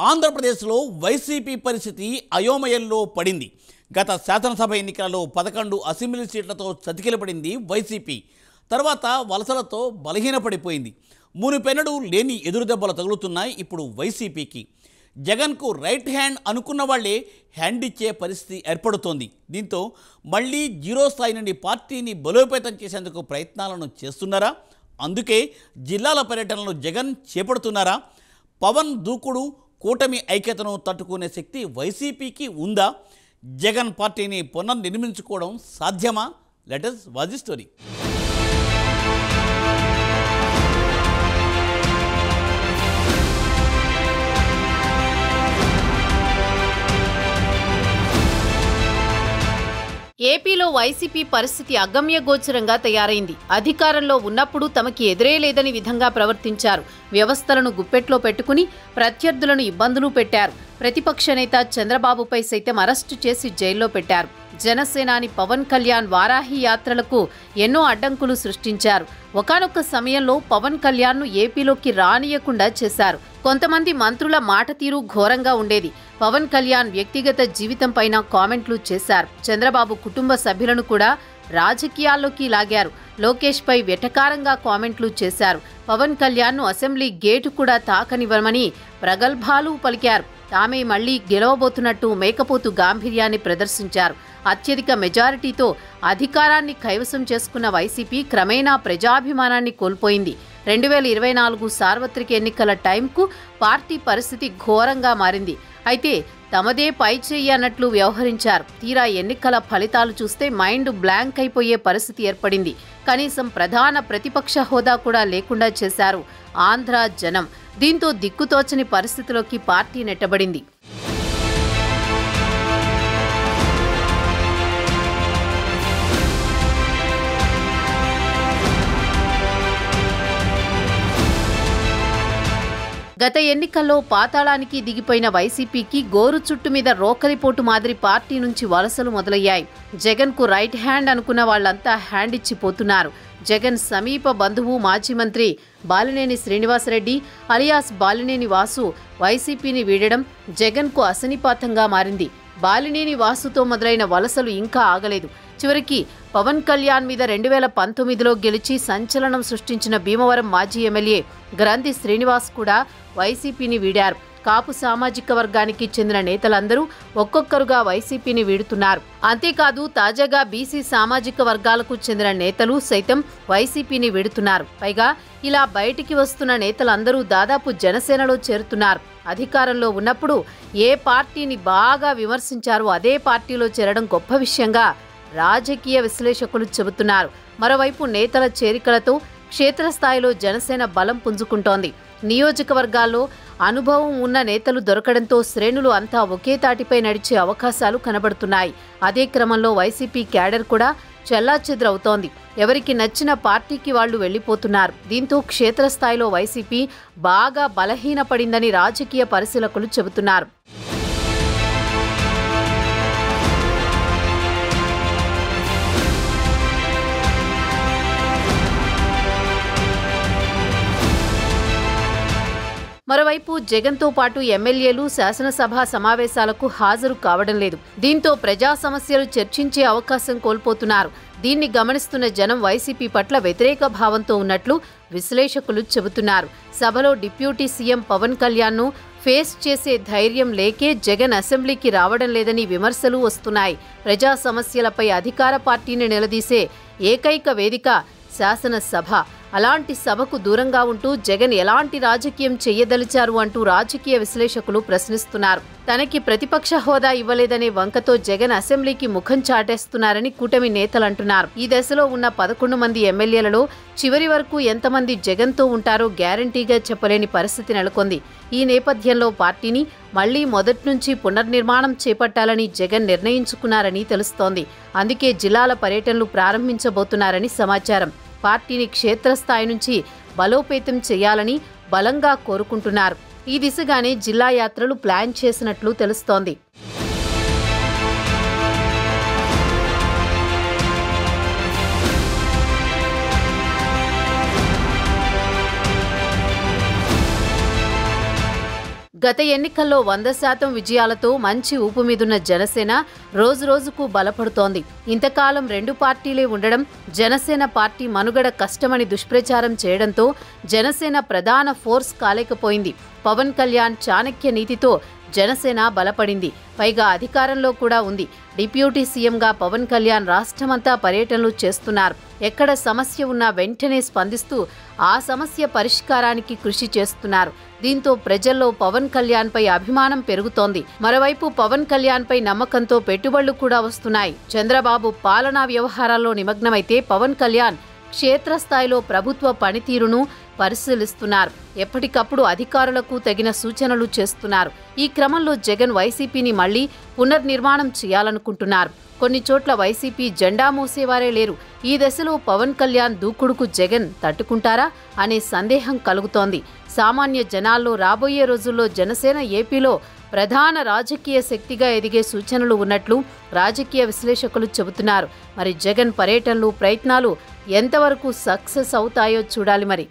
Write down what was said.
ఆంధ్రప్రదేశ్లో వైసీపీ పరిస్థితి అయోమయంలో పడింది. గత శాసనసభ ఎన్నికలలో 11 అసెంబ్లీ సీట్లతో చతికిలపడింది వైసీపీ. తర్వాత వలసలతో బలహీనపడిపోయింది. మునుపెన్నడూ లేని ఎదురుదెబ్బలు తగులుతున్నాయి ఇప్పుడు వైసీపీకి. జగన్కు రైట్ హ్యాండ్ అనుకున్న వాళ్లే హ్యాండ్ ఇచ్చే పరిస్థితి ఏర్పడుతోంది. దీంతో మళ్లీ జీరో స్థాయి నుండి పార్టీని బలోపేతం చేసేందుకు ప్రయత్నాలను చేస్తున్నారా? అందుకే జిల్లాల పర్యటనలు జగన్ చేపడుతున్నారా? పవన్ దూకుడు కూటమి ఐక్యతను తట్టుకునే శక్తి వైసీపీకి ఉందా? జగన్ పార్టీని పునర్నిర్మించుకోవడం సాధ్యమా? Let us watch the story. ఏపీలో వైసీపీ పరిస్థితి అగమ్యగోచరంగా తయారైంది. అధికారంలో ఉన్నప్పుడు తమకి ఎదురే లేదని విధంగా ప్రవర్తించారు. వ్యవస్థలను గుప్పెట్లో పెట్టుకుని ప్రత్యర్థులను ఇబ్బందులు పెట్టారు. ప్రతిపక్ష నేత చంద్రబాబుపై సైతం అరెస్టు చేసి జైల్లో పెట్టారు. జనసేనాని పవన్ కళ్యాణ్ వారాహి యాత్రలకు ఎన్నో అడ్డంకులు సృష్టించారు. ఒకానొక సమయంలో పవన్ కళ్యాణ్ను ఏపీలోకి రానియకుండా చేశారు. కొంతమంది మంత్రుల మాట తీరు ఘోరంగా ఉండేది. పవన్ కళ్యాణ్ వ్యక్తిగత జీవితంపైన కామెంట్లు చేశారు. చంద్రబాబు కుటుంబ సభ్యులను కూడా రాజకీయాల్లోకి లాగారు. లోకేష్ పై వెటకారంగా కామెంట్లు చేశారు. పవన్ కళ్యాణ్ను అసెంబ్లీ గేటు కూడా తాకనివ్వమని ప్రగల్భాలు పలికారు. తామే మళ్లీ గెలవబోతున్నట్టు మేకపోతు గాంభీర్యాన్ని ప్రదర్శించారు. అత్యధిక మెజారిటీతో అధికారాన్ని కైవసం చేసుకున్న వైసీపీ క్రమేణా ప్రజాభిమానాన్ని కోల్పోయింది. 2024 సార్వత్రిక ఎన్నికల టైంకు పార్టీ పరిస్థితి ఘోరంగా మారింది. అయితే తమదే పై చెయ్యి అన్నట్లు వ్యవహరించారు. తీరా ఎన్నికల ఫలితాలు చూస్తే మైండ్ బ్లాంక్ అయిపోయే పరిస్థితి ఏర్పడింది. కనీసం ప్రధాన ప్రతిపక్ష హోదా కూడా లేకుండా చేశారు ఆంధ్ర జనం. దీంతో దిక్కుతోచని పరిస్థితిలోకి పార్టీ నెట్టబడింది. గత ఎన్నికల్లో పాతాళానికి దిగిపోయిన వైసీపీకి గోరు చుట్టు మీద రోకలిపోటు మాదిరి పార్టీ నుంచి వలసలు మొదలయ్యాయి. జగన్కు రైట్ హ్యాండ్ అనుకున్న వాళ్లంతా హ్యాండ్ ఇచ్చిపోతున్నారు. జగన్ సమీప బంధువు మాజీ మంత్రి బాలినేని శ్రీనివాసరెడ్డి అలియాస్ బాలినేని వాసు వైసీపీని వీడడం జగన్కు అసనిపాతంగా మారింది. బాలినేని వాసుతో మొదలైన వలసలు ఇంకా ఆగలేదు. చివరికి పవన్ కళ్యాణ్ మీద 2019లో గెలిచి సంచలనం సృష్టించిన భీమవరం మాజీ ఎమ్మెల్యే గ్రంథి శ్రీనివాస్ కూడా వైసీపీని వీడారు. కాపు సామాజిక వర్గానికి చెందిన నేతలందరూ ఒక్కొక్కరుగా వైసీపీని వీడుతున్నారు. అంతేకాదు తాజాగా బీసీ సామాజిక వర్గాలకు చెందిన నేతలు సైతం వైసీపీని వీడుతున్నారు. పైగా ఇలా బయటికి వస్తున్న నేతలందరూ దాదాపు జనసేనలో చేరుతున్నారు. అధికారంలో ఉన్నప్పుడు ఏ పార్టీని బాగా విమర్శించారో అదే పార్టీలో చేరడం గొప్ప విషయంగా రాజకీయ విశ్లేషకులు చెబుతున్నారు. మరోవైపు నేతల చేరికలతో క్షేత్రస్థాయిలో జనసేన బలం పుంజుకుంటోంది. నియోజకవర్గాల్లో అనుభవం ఉన్న నేతలు దొరకడంతో శ్రేణులు అంతా ఒకే తాటిపై నడిచే అవకాశాలు కనబడుతున్నాయి. అదే క్రమంలో వైసీపీ క్యాడర్ కూడా చెల్లాచెదురవుతోంది. ఎవరికి నచ్చిన పార్టీకి వాళ్లు వెళ్లిపోతున్నారు. దీంతో క్షేత్రస్థాయిలో వైసీపీ బాగా బలహీనపడిందని రాజకీయ పరిశీలకులు చెబుతున్నారు. మరోవైపు జగన్తో పాటు ఎమ్మెల్యేలు శాసనసభ సమావేశాలకు హాజరు కావడం లేదు. దీంతో ప్రజా సమస్యలు చర్చించే అవకాశం కోల్పోతున్నారు. దీన్ని గమనిస్తున్న జనం వైసీపీ పట్ల వ్యతిరేక భావంతో ఉన్నట్లు విశ్లేషకులు చెబుతున్నారు. సభలో డిప్యూటీ సీఎం పవన్ కళ్యాణ్ను ఫేస్ చేసే ధైర్యం లేకే జగన్ అసెంబ్లీకి రావడం లేదని విమర్శలు వస్తున్నాయి. ప్రజా సమస్యలపై అధికార పార్టీని నిలదీసే ఏకైక వేదిక శాసనసభ. అలాంటి సభకు దూరంగా ఉంటూ జగన్ ఎలాంటి రాజకీయం చెయ్యదలిచారు అంటూ రాజకీయ విశ్లేషకులు ప్రశ్నిస్తున్నారు. తనకి ప్రతిపక్ష హోదా ఇవ్వలేదనే వంకతో జగన్ అసెంబ్లీకి ముఖం చాటేస్తున్నారని కూటమి నేతలంటున్నారు. ఈ దశలో ఉన్న 11 మంది ఎమ్మెల్యేలలో చివరి వరకు ఎంతమంది జగన్తో ఉంటారో గ్యారంటీగా చెప్పలేని పరిస్థితి నెలకొంది. ఈ నేపథ్యంలో పార్టీని మళ్లీ మొదటి నుంచి పునర్నిర్మాణం చేపట్టాలని జగన్ నిర్ణయించుకున్నారని తెలుస్తోంది. అందుకే జిల్లాల పర్యటనలు ప్రారంభించబోతున్నారని సమాచారం. పార్టీని క్షేత్రస్థాయి నుంచి బలోపేతం చేయాలని బలంగా కోరుకుంటున్నారు. ఈ దిశగానే జిల్లా యాత్రలు ప్లాన్ చేసినట్లు తెలుస్తోంది. గత ఎన్నికల్లో 100% విజయాలతో మంచి ఊపు మీదున్న జనసేన రోజురోజుకు బలపడుతోంది. ఇంతకాలం రెండు పార్టీలే ఉండడం, జనసేన పార్టీ మనుగడ కష్టమని దుష్ప్రచారం చేయడంతో జనసేన ప్రధాన ఫోర్స్ కాలేకపోయింది. పవన్ కళ్యాణ్ చాణక్య నీతితో జనసేన బలపడింది. పైగా అధికారంలో కూడా ఉంది. డిప్యూటీ సీఎంగా పవన్ కళ్యాణ్ రాష్ట్రమంతా పర్యటనలు చేస్తున్నారు. ఎక్కడ సమస్య ఉన్నా వెంటనే స్పందిస్తూ ఆ సమస్య పరిష్కారానికి కృషి చేస్తున్నారు. దీంతో ప్రజల్లో పవన్ కళ్యాణ్పై అభిమానం పెరుగుతోంది. మరోవైపు పవన్ కళ్యాణ్పై నమ్మకంతో పెట్టుబడులు కూడా వస్తున్నాయి. చంద్రబాబు పాలనా వ్యవహారాల్లో నిమగ్నమైతే పవన్ కళ్యాణ్ క్షేత్రస్థాయిలో ప్రభుత్వ పనితీరును పరిశీలిస్తున్నారు. ఎప్పటికప్పుడు అధికారులకు తగిన సూచనలు చేస్తున్నారు. ఈ క్రమంలో జగన్ వైసీపీని మళ్లీ పునర్నిర్మాణం చేయాలనుకుంటున్నారు. కొన్ని చోట్ల వైసీపీ జెండా మోసేవారే లేరు. ఈ దశలో పవన్ కళ్యాణ్ దూకుడుకు జగన్ తట్టుకుంటారా అనే సందేహం కలుగుతోంది. సామాన్య జనాల్లో రాబోయే రోజుల్లో జనసేన ఏపీలో ప్రధాన రాజకీయ శక్తిగా ఎదిగే సూచనలు ఉన్నట్లు రాజకీయ విశ్లేషకులు చెబుతున్నారు. మరి జగన్ పర్యటనలు, ప్రయత్నాలు ఎంతవరకు సక్సెస్ అవుతాయో చూడాలి మరి.